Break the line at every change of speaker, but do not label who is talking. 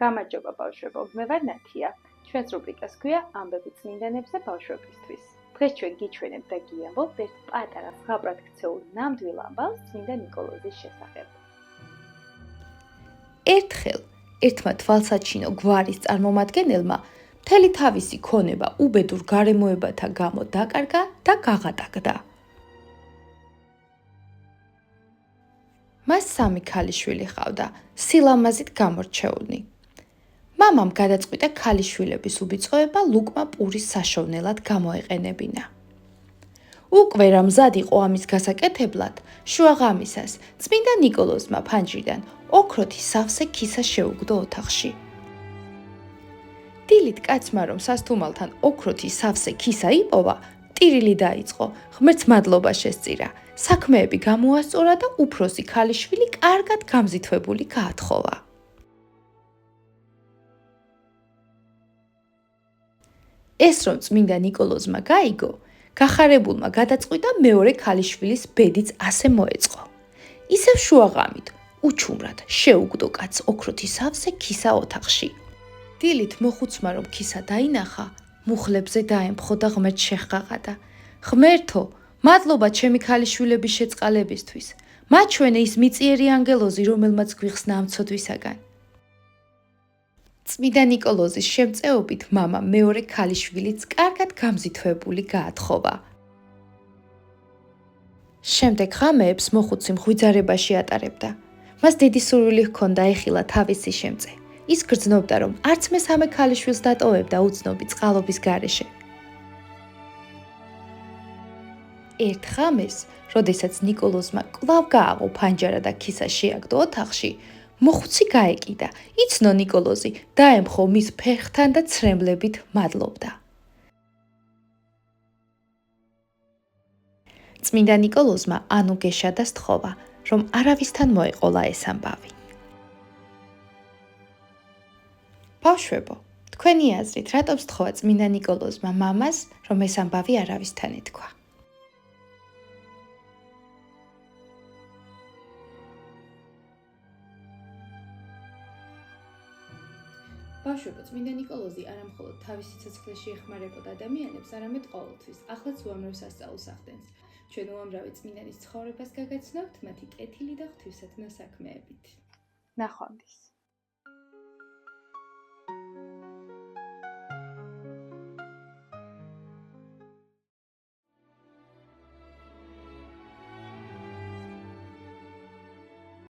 გამარჯობა ბავშვებო, მე ვარ ნათია. ჩვენს რუბრიკას ქვია ამბები წმინდანებზე ბავშვებისთვის. დღეს ჩვენ გიჩვენებთ და გიამბობთ ერთ პატარა ზღაპრად ქცეულ ნამდვილ ამბავს წმინდა ნიკოლოზის შესახებ.
ერთხელ ერთმა თვალსაჩინო გვარის წარმომადგენელმა მთელი თავისი ქონება უბედურ გარემოებათა გამო დაკარგა და გაღატაკდა. მას 3 ქალიშვილი ჰყავდა, სილამაზით გამორჩეულნი. მამამ გადაწყვიტა ქალიშვილების უბიწყოება ლუკმა პურის საშოვნელად გამოეყენებინა. უკვე რა მზად იყო ამის გასაკეთებლად, შუაღამისას წმინდა ნიკოლოზმა ფანჯრიდან ოქროთი სავსე ქისა შეუგდო ოთახში. დილით კაცმა რომ სასთუმალთან ოქროთი სავსე ქისა იპოვა, ტირილი დაიწყო, ღმერთს მადლობა შესწირა, საქმეები გამოასწორა და უფროსი ქალიშვილი კარგად გამზითვებული გაათხოვა. ეს რომ წმინდა ნიკოლოზმა გაიგო, გახარებულმა გადაწყვიტა მეორე ქალიშვილის ბედიც ასე მოეწყო. ისევ შუაღამით, უჩუმრად შეუგდო კაცს ოქროთი სავსე ქისა ოთახში. დილით მოხუცმა რომ ქისა დაინახა, მუხლებზე დაემხო და ღმერთს შეჰყაყადა. ღმერთო, მადლობა ჩემი ქალიშვილების შეწყალებისთვის. მაჩვენე ის მიწიერი ანგელოზი, რომელმაც გვიხსნა ამ ცოდვისაგან. წმინდა ნიკოლოზის შემწეობით მამამ მეორე ქალიშვილიც კარგად გამზითვებული გაათხოვა. შემდეგ ღამეებს მოხუცი მღვიძარებაში ატარებდა. მას დიდი სურვილი ჰქონდა ეხილა თავისი შემწე. ის გრძნობდა, რომ არც მესამე ქალიშვილს დატოვებდა უცნობი წყალობის გარეშე. ერთ ღამეს, როდესაც ნიკოლოზმა კვლავ გააღო ფანჯარა და ქისა შეაგდო ოთახში, მოხუცი გაეკიდა, იცნო ნიკოლოზი, დაემხო მის ფეხთან და ცრემლებით მადლობდა. წმინდა ნიკოლოზმა ანუგეშა და სთხოვა, რომ არავისთან მოეყოლა ეს ამბავი. ბავშვებო, თქვენი აზრით, რატომ სთხოვა წმინდა ნიკოლოზმა მამას, რომ ეს ამბავი არავისთან ეთქვა?
ბავშვებო, წმინდა ნიკოლოზი არა მხოლოდ თავისი ცოცხლეში ეხმარებოდა ადამიანებს, არამედ ყოველთვის, ახლაც უამრავ სასწაულს ახდენს. ჩვენ უამრავი წმინდანის ცხოვრებას გაგაცნობთ მათი კეთილი და ღვთივსათნო საქმეებით.
ნახვამდის.